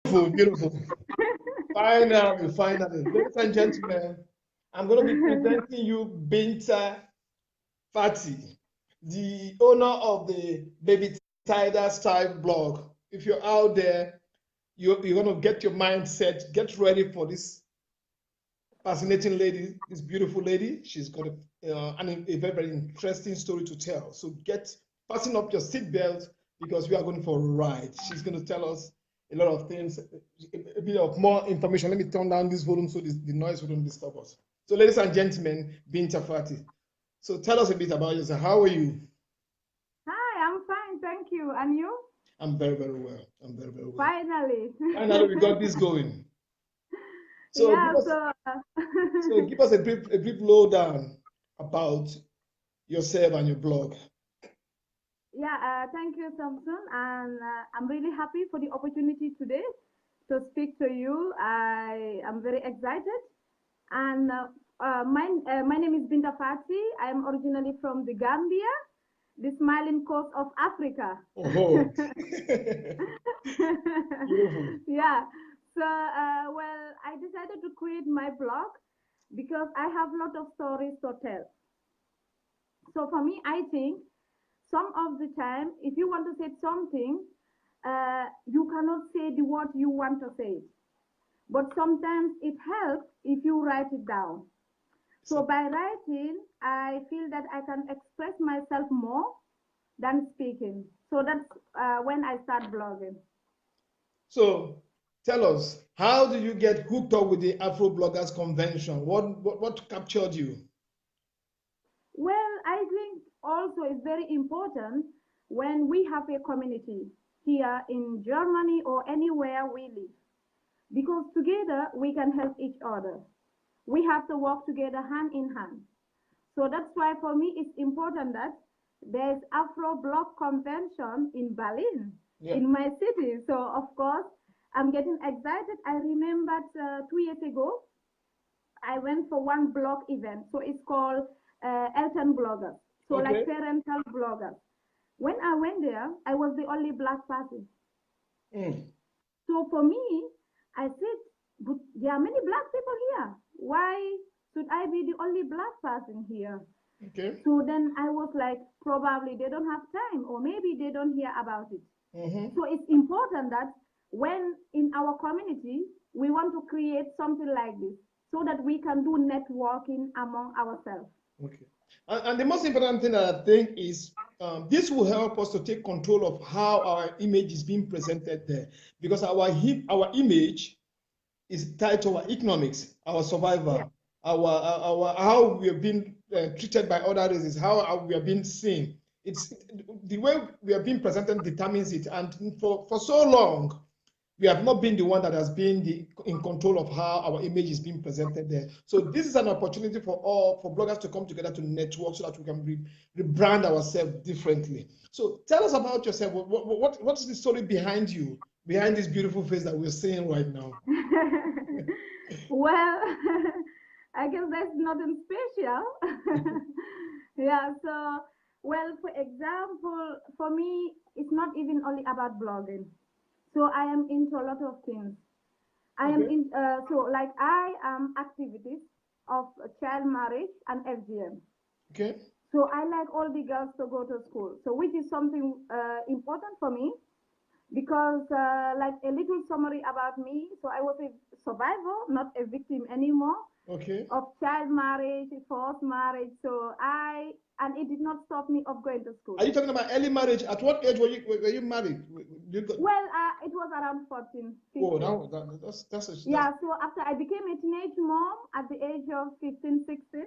Beautiful. Finally, finally. Ladies and gentlemen, I'm going to be presenting you Binta Fati, the owner of the Baby Tider Style blog. If you're out there, you're going to get your mindset, get ready for this fascinating lady, this beautiful lady. She's got a very, very interesting story to tell. So fasten up your seatbelt because we are going for a ride. She's going to tell us a lot of things, a bit of more information. Let me turn down this volume so the noise wouldn't disturb us. So ladies and gentlemen, Binta Fati. So tell us a bit about yourself. How are you? Hi, I'm fine, thank you. And you? I'm very, very well. I'm very, very well. Finally. Finally, we got this going. So yeah, give us a brief lowdown about yourself and your blog. Yeah, thank you, Samson. And I'm really happy for the opportunity today to speak to you. I am very excited. And my name is Binta Fati. I am originally from the Gambia, the smiling coast of Africa. Oh, beautiful. Yeah. So, well, I decided to create my blog because I have a lot of stories to tell. So for me, I think some of the time, if you want to say something, you cannot say the word you want to say. But sometimes it helps if you write it down. So by writing, I feel that I can express myself more than speaking. So that's when I start blogging. So tell us, how did you get hooked up with the Afro Bloggers Convention? What captured you? Well, I think also it's very important when we have a community here in Germany or anywhere we live, because together we can help each other. We have to work together hand in hand. So that's why for me it's important that there's Afro Blog Convention in Berlin, in my city. So of course I'm getting excited. I remembered 2 years ago I went for one blog event. So it's called Elton Bloggers. So like parental bloggers. When I went there, I was the only black person. So for me, I said, but there are many black people here. Why should I be the only black person here? So then I was like, probably they don't have time, or maybe they don't hear about it. So it's important that when in our community, we want to create something like this so that we can do networking among ourselves. Okay. And the most important thing that I think is this will help us to take control of how our image is being presented there, because our image is tied to our economics, our survival, our how we have been treated by other races, how we are being seen. It's the way we are being presented determines it, and for so long we have not been the one that has been in control of how our image is being presented there. So this is an opportunity for bloggers to come together to network so that we can rebrand ourselves differently. So tell us about yourself. What's the story behind you, behind this beautiful face that we're seeing right now? Well, I guess that's nothing special. Yeah, so, well, for example, for me, it's not even only about blogging. So I am into a lot of things. I am in, so like I am activities of child marriage and FGM. Okay. So I like all the girls to go to school. So which is something important for me because like a little summary about me. So I was a survivor, not a victim anymore. Okay. Of child marriage, forced marriage. So and it did not stop me of going to school. Are you talking about early marriage? At what age were you married? Well, it was around 14, 15. Oh, that's yeah, so after I became a teenage mom at the age of 15, 16,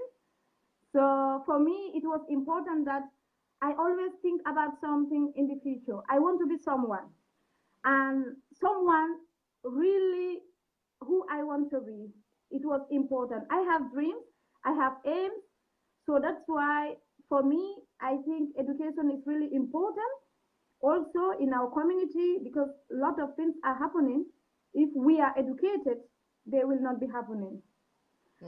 so for me, it was important that I always think about something in the future. I want to be someone, and someone really who I want to be. It was important. I have dreams, I have aims, so that's why for me, I think education is really important also in our community because a lot of things are happening. If we are educated, they will not be happening.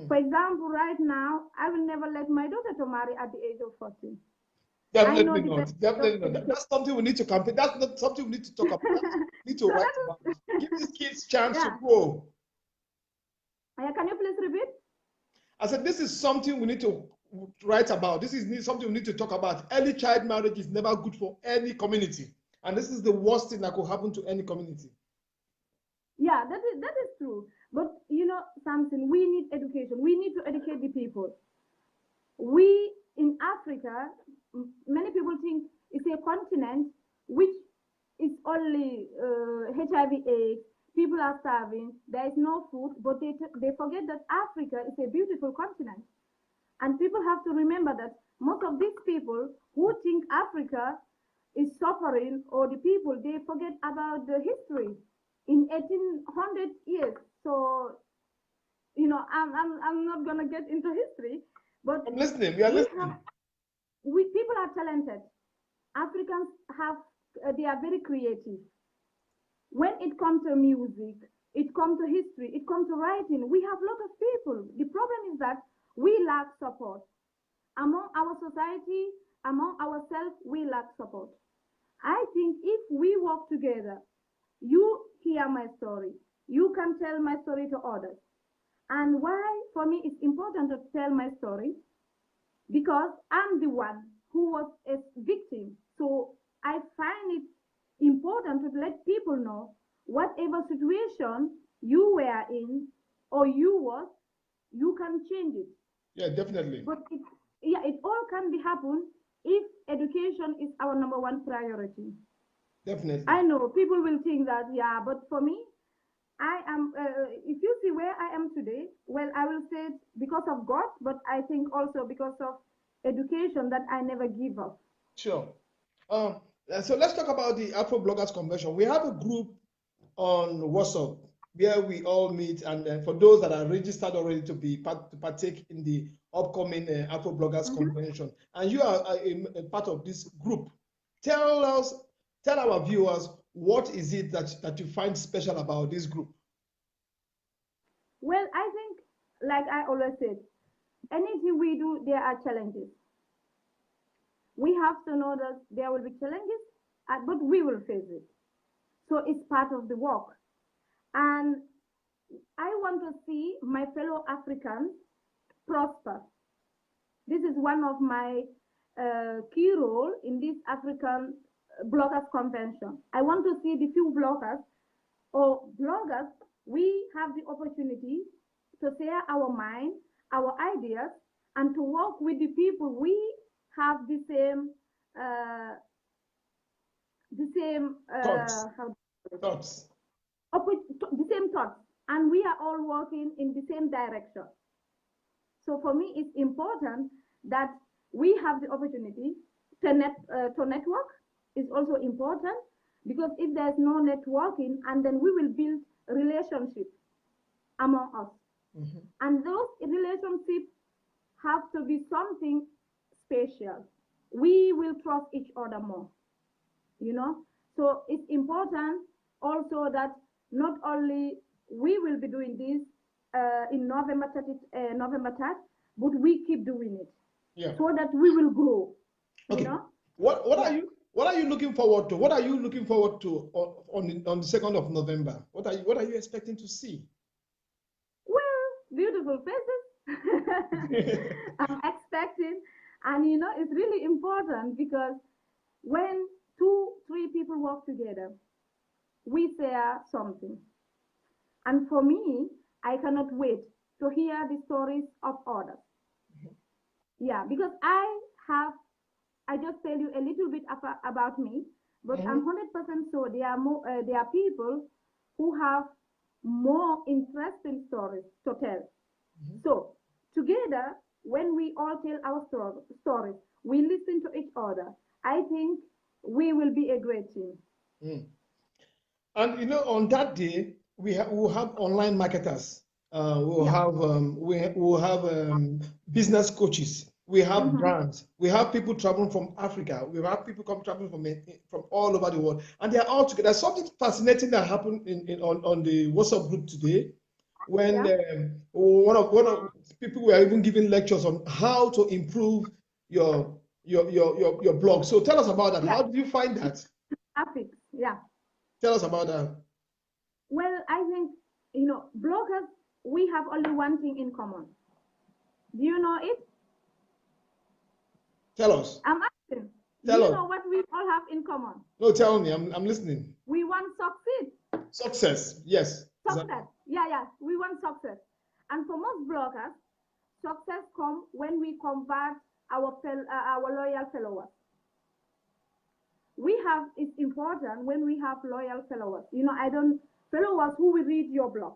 For example, right now, I will never let my daughter to marry at the age of 14. Definitely not. Definitely not. That's something we need to campaign. That's not something we need to talk about. We need to write about it. Give these kids chance to grow. Can you please repeat? I said this is something we need to write about. This is something we need to talk about. Early child marriage is never good for any community, and this is the worst thing that could happen to any community. Yeah, that is true. But you know something, we need education. We need to educate the people. We in Africa, many people think it's a continent which is only HIV/AIDS. People are starving. There is no food, but they forget that Africa is a beautiful continent. And people have to remember that most of these people who think Africa is suffering, or the people, they forget about the history in 1800 years. So, you know, I'm not gonna get into history, but I'm listening. We are listening. People are talented. Africans have, they are very creative. When it comes to music, it comes to history, it comes to writing, we have a lot of people. The problem is that we lack support. Among our society, among ourselves, we lack support. I think if we work together, you hear my story, you can tell my story to others. And why, for me, it's important to tell my story? Because I'm the one who was a victim. So I find it important to let people know whatever situation you were in or you was, you can change it. Yeah, definitely. But it all can be happen if education is our number one priority. Definitely. I know people will think that, yeah, but for me, I am, if you see where I am today, well, I will say it because of God, but I think also because of education that I never give up. Sure. So let's talk about the Afro Bloggers Convention. We have a group on WhatsApp where we all meet, and for those that are registered already to partake in the upcoming Afro Bloggers Convention, and you are a part of this group. Tell our viewers, what is it that you find special about this group? Well, I think, like I always said, anything we do, there are challenges. We have to know that there will be challenges, but we will face it. So it's part of the work. And I want to see my fellow Africans prosper. This is one of my key role in this African Bloggers Convention. I want to see the few bloggers or bloggers, we have the opportunity to share our mind, our ideas, and to work with the people we have the same thoughts. The same thoughts, and we are all working in the same direction. So for me, it's important that we have the opportunity to network. Is also important, because if there's no networking, and then we will build relationships among us. And those relationships have to be something special. We will trust each other more, you know? So it's important also that not only we will be doing this in November 3rd, but we keep doing it, so that we will grow, you know? What are you looking forward to? What are you looking forward to on the 2nd of November? What are you expecting to see? Well, beautiful faces. I'm expecting, and you know, it's really important, because when 2-3 people work together, we share something. And for me, I cannot wait to hear the stories of others. Yeah, because I just tell you a little bit about me, but I'm 100% sure there are people who have more interesting stories to tell. So together, when we all tell our stories, we listen to each other, I think we will be a great team. And you know, on that day, we'll have online marketers. We'll have business coaches. We have brands. We have people traveling from Africa. We have people traveling from all over the world, and they are all together. There's something fascinating that happened on the WhatsApp group today, when one of people were even giving lectures on how to improve your your blog. So tell us about that. Yeah. How did you find that? Traffic. Yeah. Tell us about that. Well, I think, bloggers, we have only one thing in common. Do you know it? Tell us. I'm asking. Do Tell you us. know what we all have in common? No, tell me. I'm listening. We want succeed. Success. Yes. Success. Exactly. Yeah. We want success. And for most bloggers, success comes when we convert our loyal followers. It's important when we have loyal followers. Followers who will read your blog,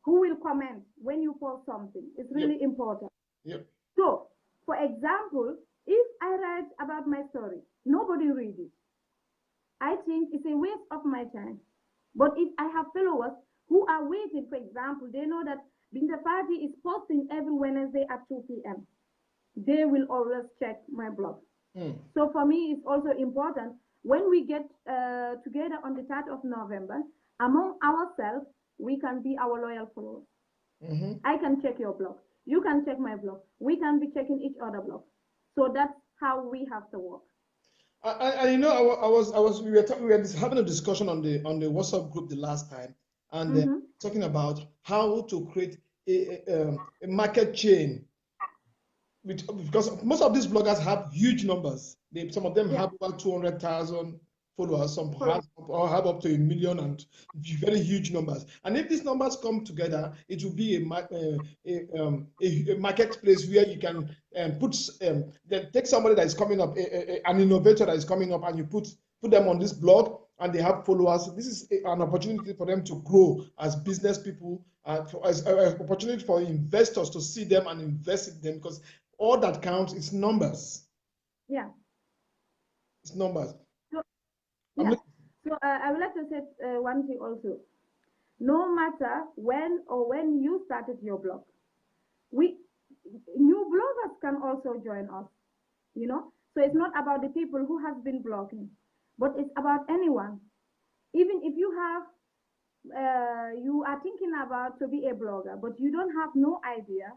who will comment when you post something. It's really important. Yep. So, for example, if I write about my story, nobody reads it. I think it's a waste of my time. But if I have followers who are waiting, for example, they know that Binta Party is posting every Wednesday at 2 p.m. They will always check my blog. So for me, it's also important when we get together on the 3rd of November, among ourselves, we can be our loyal followers. I can check your blog. You can check my blog. We can be checking each other blog. So that's how we have to work. We were just having a discussion on the WhatsApp group the last time, and talking about how to create a market chain. Because most of these bloggers have huge numbers. Some of them have about 200,000 followers. Some have up to 1 million, and very huge numbers. And if these numbers come together, it will be a marketplace where you can take somebody that is coming up, an innovator that is coming up, and you put them on this blog, and they have followers. This is an opportunity for them to grow as business people, as an opportunity for investors to see them and invest in them, because all that counts is numbers. Yeah. It's numbers. So I would like to say one thing also. No matter when you started your blog, new bloggers can also join us. So it's not about the people who has been blogging, but it's about anyone. Even if you are thinking about to be a blogger, but you don't have no idea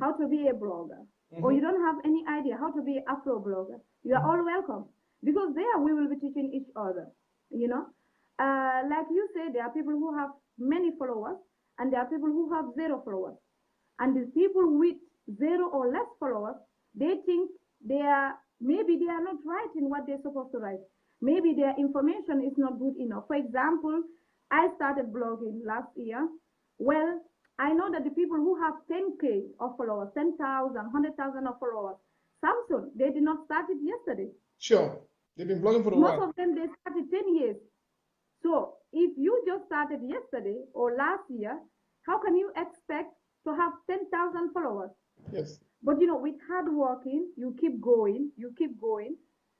how to be a blogger, or you don't have any idea how to be an Afro blogger, you are all welcome, because there we will be teaching each other. Like you say, there are people who have many followers, and there are people who have 0 followers. And the people with 0 or less followers, they think maybe they are not writing what they're supposed to write. Maybe their information is not good enough. For example, I started blogging last year. Well, I know that the people who have 10K of followers, 10,000, 100,000 of followers, Samsung, they did not start it yesterday. Sure. They've been blogging for a while. Most of them, they started 10 years. So if you just started yesterday or last year, how can you expect to have 10,000 followers? Yes. But with hard working, you keep going,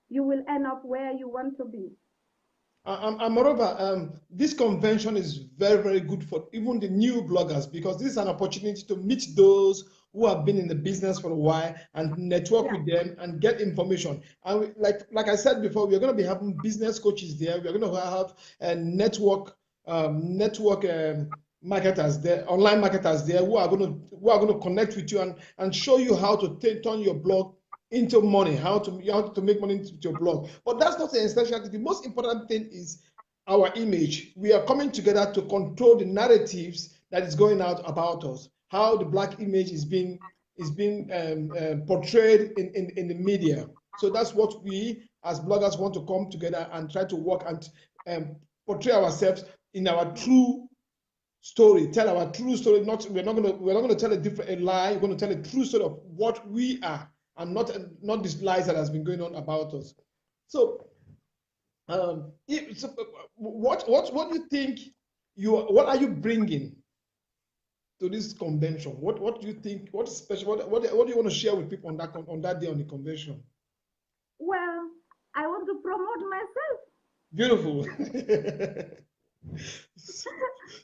you will end up where you want to be. Moreover, this convention is very, very good for even the new bloggers, because this is an opportunity to meet those who have been in the business for a while and network with them and get information. And like I said before, we're going to be having business coaches there. We're going to have a network marketers there, online marketers there, who are going to connect with you and show you how to turn your blog into money, how to make money into your blog. But that's not the essential. The most important thing is our image. We are coming together to control the narratives that is going out about us, how the Black image is being portrayed in the media. So that's what we as bloggers want to come together and try to work and portray ourselves in our true story. Tell our true story. We're not going to tell a lie. We're going to tell a true story of what we are, and not these lies that has been going on about us. So, what do you think what are you bringing to this convention? What do you think? What's special? What do you want to share with people on that day on the convention? Well, I want to promote myself. Beautiful.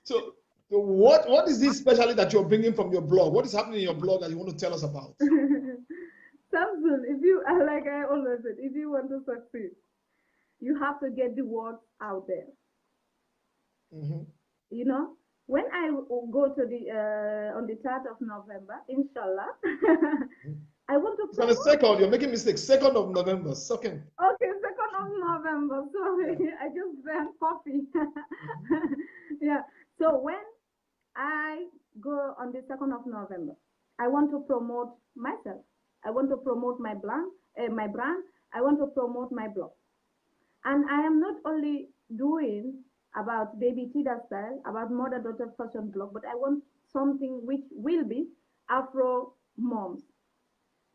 So what is this specially that you're bringing from your blog? What is happening in your blog that you want to tell us about? Samson, like I always said, if you want to succeed, you have to get the word out there. When I go to on the 3rd of November, inshallah, I want to It's on the promote. 2nd. You're making mistakes. 2nd of November. 2nd. Okay, 2nd of November. Sorry, Yeah. I just drank coffee. Mhm. Yeah. So when I go on the 2nd of November, I want to promote myself. I want to promote my brand. I want to promote my blog. And I am not only doing about baby Tida style, about mother daughter fashion blog, but I want something which will be Afro moms.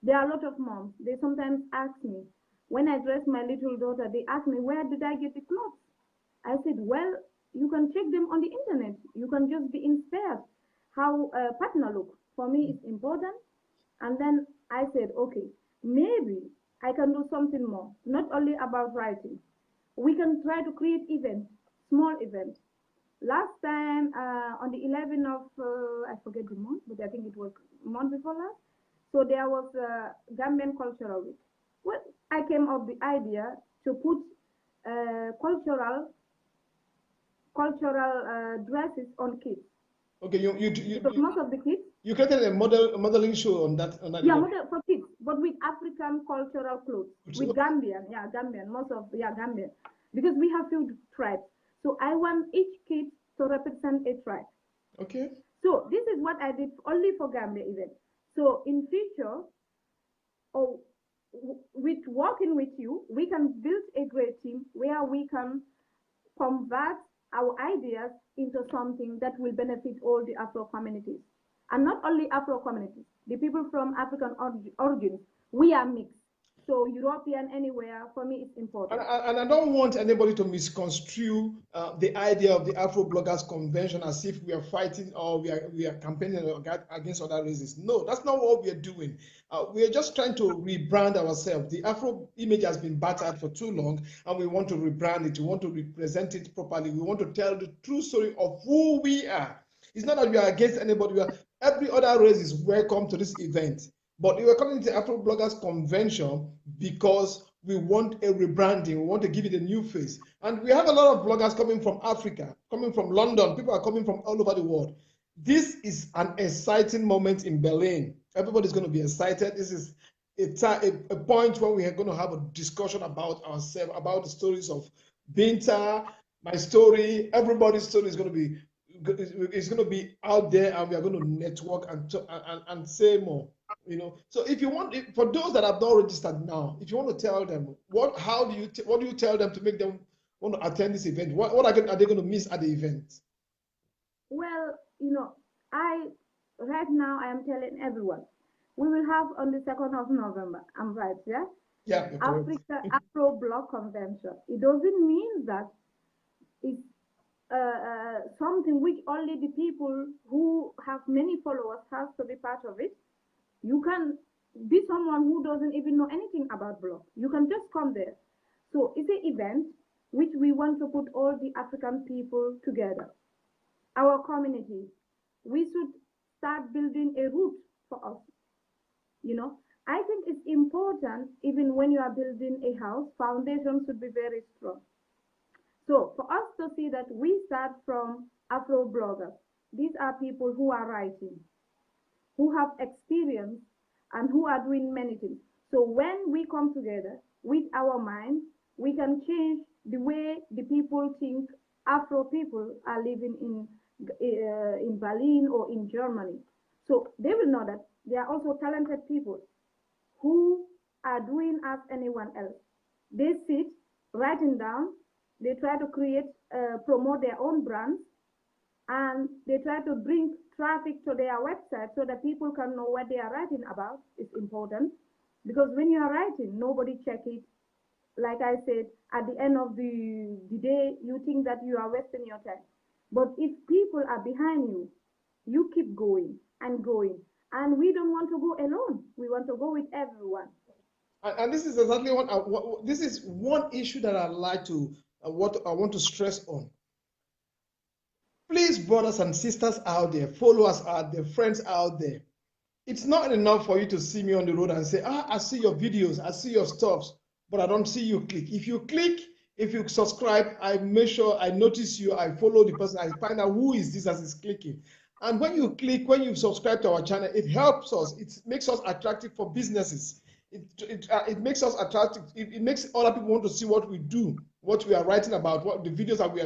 There are a lot of moms. They sometimes ask me, when I dress my little daughter, they ask me, where did I get the clothes? I said, well, you can check them on the internet. You can just be inspired. How a partner look for me is important. And then I said, okay, maybe I can do something more, not only about writing. We can try to create events, small events. Last time on the 11th of, I forget the month, but I think it was month before last. So there was a Gambian Cultural Week. Well, I came up with the idea to put cultural dresses on kids. Okay, Because most of the kids, you created a modeling show on that yeah, event. model for kids, but with African cultural clothes, with Gambian, yeah, Gambian, Gambian, because we have few tribes. So I want each kid to represent a tribe. Okay. So this is what I did only for Gambia event. So in future, or with working with you, we can build a great team where we can convert our ideas into something that will benefit all the Afro communities. And not only Afro communities, the people from African origins, we are mixed. So European anywhere, for me, it's important. And I don't want anybody to misconstrue the idea of the Afro Bloggers Convention as if we are fighting or we are campaigning against other races. No, that's not what we are doing. We are just trying to rebrand ourselves. The Afro image has been battered for too long, and we want to rebrand it. We want to represent it properly. We want to tell the true story of who we are. It's not that we are against anybody. Every other race is welcome to this event. But we are coming to the Afro Bloggers Convention because we want a rebranding. We want to give it a new face. And we have a lot of bloggers coming from Africa, coming from London. People are coming from all over the world. This is an exciting moment in Berlin. Everybody's going to be excited. This is a point where we are going to have a discussion about ourselves, about the stories of Binta, my story. Everybody's story is going to be out there, and we are going to network and say more. So if you want, for those that have not registered now, if you want to tell them what do you tell them to make them want to attend this event? What are they going to miss at the event? Well, right now I am telling everyone, we will have on the 2nd of November. I'm right, yeah? Yeah, Afro Blog Convention. It doesn't mean that it's something which only the people who have many followers has to be part of it. You can be someone who doesn't even know anything about blog. You can just come there. So it's an event which we want to put all the African people together. Our community. We should start building a route for us. I think it's important, even when you are building a house, foundation should be very strong. So for us to see that we start from Afro bloggers, these are people who are writing, who have experience, and who are doing many things. So when we come together with our minds, we can change the way the people think Afro people are living in Berlin or in Germany. So they will know that they are also talented people who are doing as anyone else. They sit writing down, they try to promote their own brands, and they try to bring traffic to their website so that people can know what they are writing about. It's important because when you are writing, nobody check it. Like I said, at the end of the day, you think that you are wasting your time. But if people are behind you, you keep going and going. And we don't want to go alone. We want to go with everyone. And this is exactly this is one issue that I like to what I want to stress on. Please, brothers and sisters out there, followers out there, friends out there, it's not enough for you to see me on the road and say, I see your videos, I see your stuffs, but I don't see you click. If you click, if you subscribe, I make sure I notice you, I follow the person, I find out who is this as is clicking. And when you click, when you subscribe to our channel, it helps us. It makes us attractive for businesses. It makes us attractive. It makes other people want to see what we do, what we are writing about, what the videos that we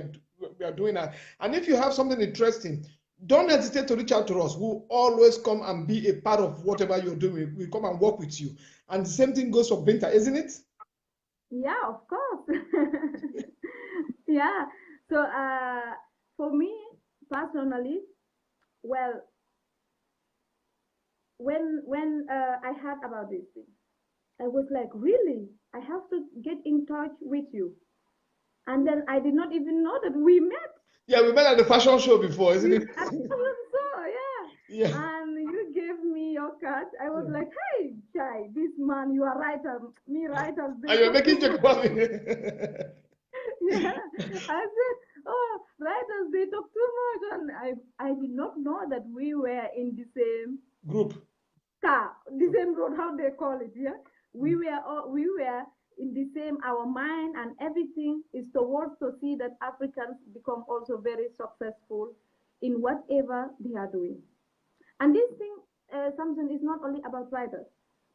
are doing. And if you have something interesting, don't hesitate to reach out to us. We'll always come and be a part of whatever you're doing. We'll come and work with you. And the same thing goes for Binta, isn't it? Yeah, of course. Yeah. So for me personally, well, when I heard about this thing, I was like, really? I have to get in touch with you. And then I did not even know that we met. Yeah, we met at the fashion show before, isn't it? I was so, yeah. Yeah. And you gave me your card. I was like, hey, Chai, this man, you are right. Me right as this. And you're making joke about me. Yeah. I said, oh, writers, they talk too much. And I did not know that we were in the same Group. car, the same road, how they call it, yeah? We were in the same, our mind and everything is towards to see that Africans become also very successful in whatever they are doing. And this thing, Samson, is not only about writers.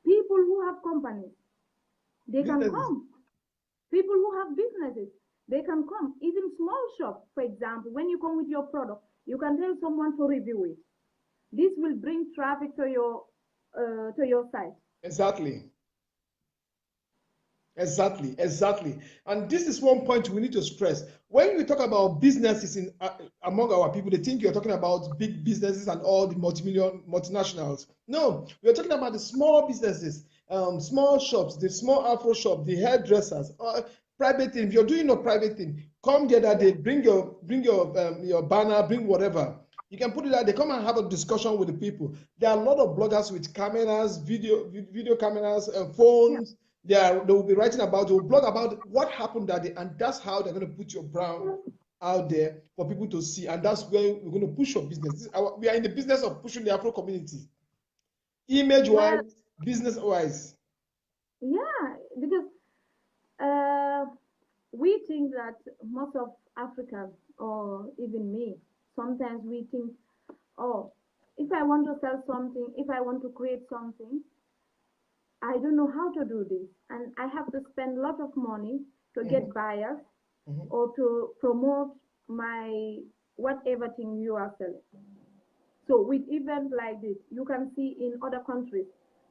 People who have companies, they can come. People who have businesses, they can come. Even small shop, for example, when you come with your product, you can tell someone to review it. This will bring traffic to your site. Exactly. And this is one point we need to stress. When we talk about businesses among our people, they think you're talking about big businesses and all the multinationals. No, we're talking about the small businesses, small shops, the small Afro shop, the hairdressers, private thing. If you're doing a private thing, come the other day, bring your banner, bring whatever. You can put it out. They come and have a discussion with the people. There are a lot of bloggers with cameras, video cameras, phones. Yeah. They will be writing about, they will blog about what happened that day, and that's how they're going to put your brand out there for people to see, and that's where we're going to push your business. We are in the business of pushing the Afro community, image-wise, business-wise. Yeah, because we think that most of Africans, or even me, sometimes we think, oh, if I want to sell something, if I want to create something, I don't know how to do this. And I have to spend a lot of money to get buyers or to promote my whatever thing you are selling. So with events like this, you can see in other countries,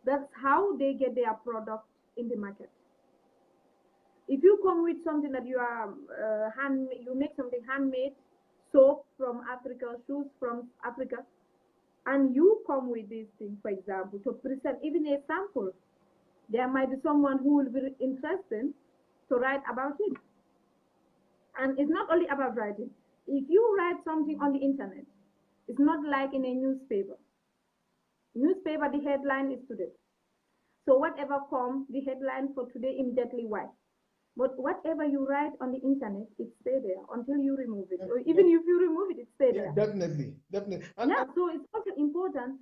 that's how they get their product in the market. If you come with something that you are you make something handmade, soap from Africa, shoes from Africa, and you come with this thing, for example, to present even a sample, there might be someone who will be interested to write about it. And it's not only about writing. If you write something on the internet, it's not like in a newspaper. Newspaper, the headline is today. So whatever comes, the headline for today immediately white. But whatever you write on the internet, it stays there until you remove it. Or even if you remove it, it stays there. Definitely. Yeah, so it's also important,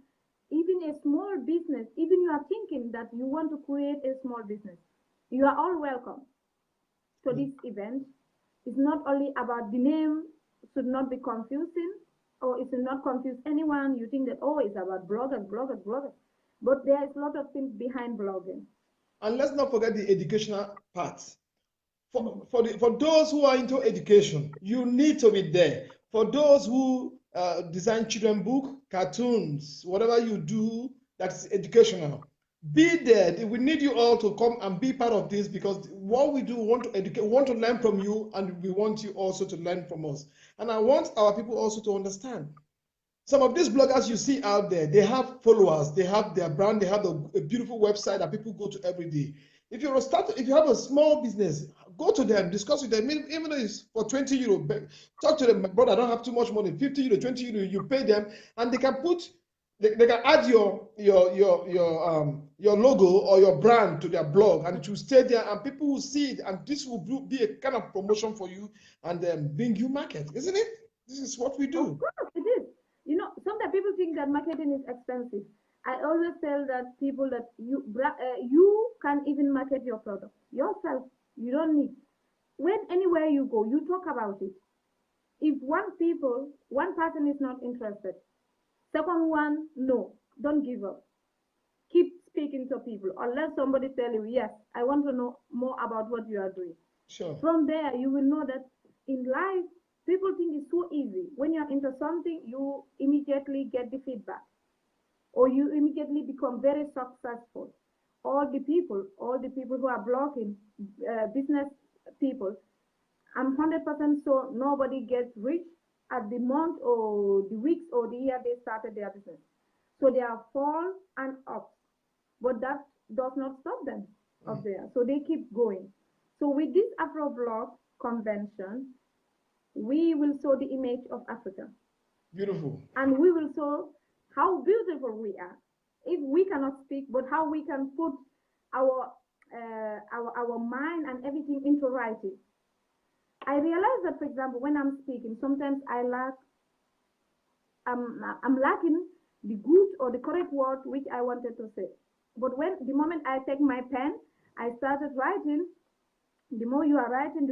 even a small business, even you are thinking that you want to create a small business, you are all welcome to this event. It's not only about the name, should not be confusing, or it should not confuse anyone. You think that, oh, it's about bloggers. But there is a lot of things behind blogging. And let's not forget the educational part. For those who are into education, you need to be there. For those who design children book, cartoons, whatever you do that's educational, be there. We need you all to come and be part of this, because what we do, we want to educate, we want to learn from you, and we want you also to learn from us. And I want our people also to understand. Some of these bloggers you see out there, they have followers, they have their brand, they have a beautiful website that people go to every day. If you have a small business, go to them, discuss with them, even though it's for 20 euro, talk to them, brother, I don't have too much money, 50 euro, 20 euro, you pay them, and they can add your logo or your brand to their blog, and it will stay there, and people will see it, and this will be a kind of promotion for you, and then bring you market, isn't it? This is what we do. Of course it is. You know, sometimes people think that marketing is expensive. I always tell that people that you can even market your product yourself. You don't need. When anywhere you go, you talk about it. If one person is not interested, Second one, no, don't give up. Keep speaking to people unless somebody tell you, yes, I want to know more about what you are doing. Sure. From there, you will know that in life, people think it's so easy. When you're into something, you immediately get the feedback, or you immediately become very successful. All the people who are blogging, business people, I'm 100% sure nobody gets rich at the month or the weeks or the year they started their business. So they are fall and up, but that does not stop them up there. So they keep going. So with this Afro Blog Convention, we will show the image of Africa. Beautiful. And we will show how beautiful we are. If we cannot speak, but how we can put our mind and everything into writing. I realize that, for example, when I'm speaking, sometimes I'm lacking the good or the correct word which I wanted to say. But the moment I take my pen, I started writing. The more you are writing,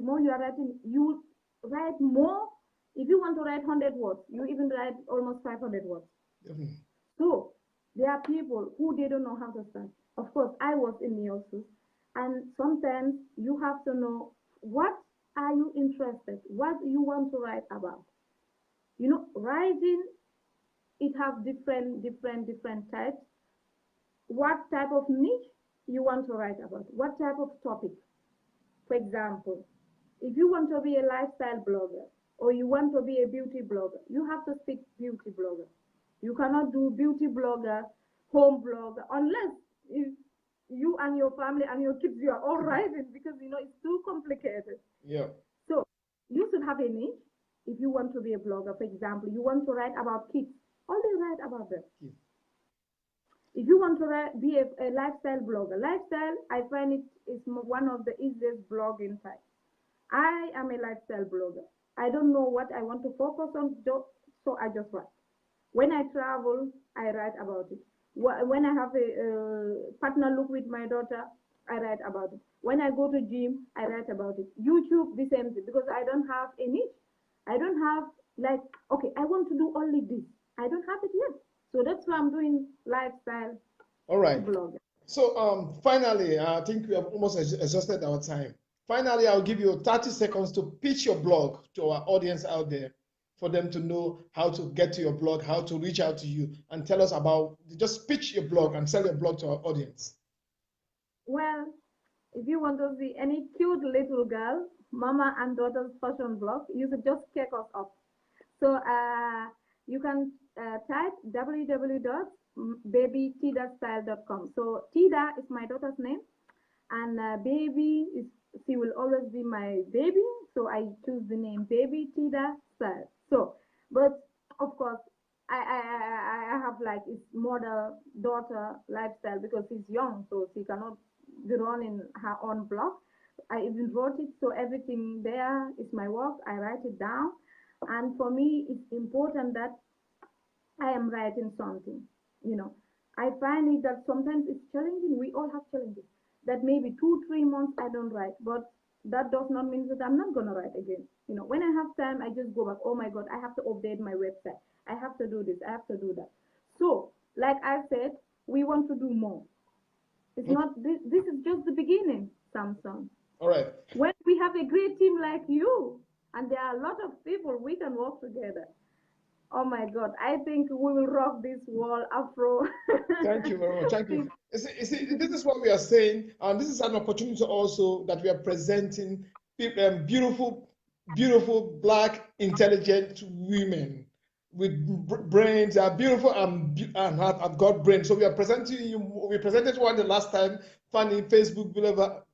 you write more. If you want to write 100 words, you even write almost 500 words. Definitely. So there are people who they don't know how to start. Of course, I was in me also. And sometimes you have to know what are you interested, what you want to write about. You know, writing, it has different types. What type of niche you want to write about? What type of topic? For example, if you want to be a lifestyle blogger or you want to be a beauty blogger, you have to speak beauty blogger. You cannot do beauty blogger, home blogger, unless if you and your family and your kids, you are all writing, because you know it's too complicated. Yeah. So you should have a niche. If you want to be a blogger, for example, you want to write about kids, only write about them. Yeah. If you want to be a lifestyle blogger, lifestyle, I find it is one of the easiest blogging types. I am a lifestyle blogger. I don't know what I want to focus on, so I just write. When I travel, I write about it. When I have a partner look with my daughter, I write about it. When I go to gym, I write about it. YouTube, the same thing, because I don't have a niche. I don't have like, okay, I want to do only this. I don't have it yet. So that's why I'm doing lifestyle. All right. Blog. So finally, I think we have almost exhausted our time. Finally, I'll give you 30 seconds to pitch your blog to our audience out there, for them to know how to get to your blog, how to reach out to you, and tell us about, just pitch your blog and sell your blog to our audience. Well, if you want to see any cute little girl, mama and daughter's fashion blog, you should just check us up. So you can type www.babytidastyle.com. So Tida is my daughter's name, and baby she will always be my baby. So I choose the name Baby Tida Style. So, but of course, I have like it's mother daughter lifestyle, because she's young, so she cannot be running her own blog. I even wrote it, so everything there is my work. I write it down. And for me, it's important that I am writing something. You know, I find it that sometimes it's challenging. We all have challenges. That maybe 2-3 months I don't write, but that does not mean that I'm not gonna write again. You know, when I have time, I just go back. Oh my God, I have to update my website. I have to do this. I have to do that. So, like I said, we want to do more. It's not. This is just the beginning, Samson. All right. When we have a great team like you, and there are a lot of people, we can work together. Oh my God, I think we will rock this wall, Afro. Thank you very much. Thank you. This is what we are saying, and this is an opportunity also that we are presenting beautiful, Black, intelligent women with brains that are beautiful and have got brains. So we are presenting you. We presented one the last time, Fanny, Facebook Boulevard,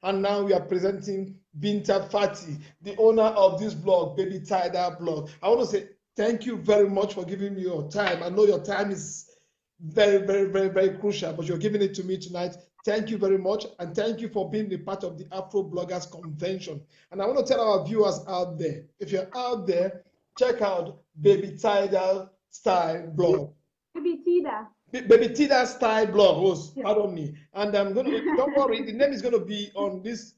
and now we are presenting Binta Fati, the owner of this blog, Baby Tida blog. I want to say thank you very much for giving me your time. I know your time is very, very, very, very crucial, but you're giving it to me tonight. Thank you very much, and thank you for being a part of the Afro Bloggers Convention. And I want to tell our viewers out there, if you're out there, check out Baby Tida Style blog. Baby Tida. Baby Tida Style blog, pardon me. And I'm gonna, don't worry, the name is gonna be on this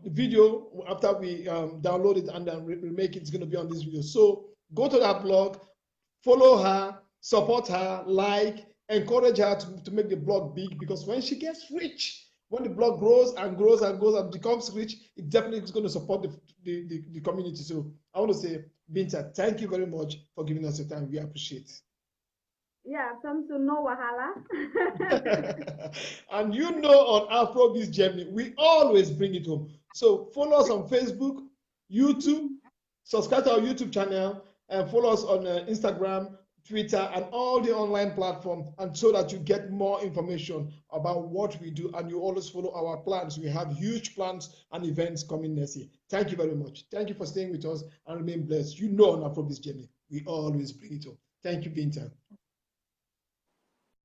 video after we download it and then remake it. It's gonna be on this video. So go to that blog, follow her, support her, like, encourage her to make the blog big, because when she gets rich, when the blog grows and grows and grows and becomes rich, it definitely is going to support the community. So I want to say, Binta, thank you very much for giving us your time. We appreciate it. Yeah, some to know wahala. And you know, on Afrobizgermany, we always bring it home. So follow us on Facebook, YouTube, subscribe to our YouTube channel, and follow us on Instagram, Twitter, and all the online platforms, and so that you get more information about what we do, and you always follow our plans. We have huge plans and events coming next year. Thank you very much. Thank you for staying with us, and remain blessed. You know, on Afrobizgermany, we always bring it home. Thank you, Binta.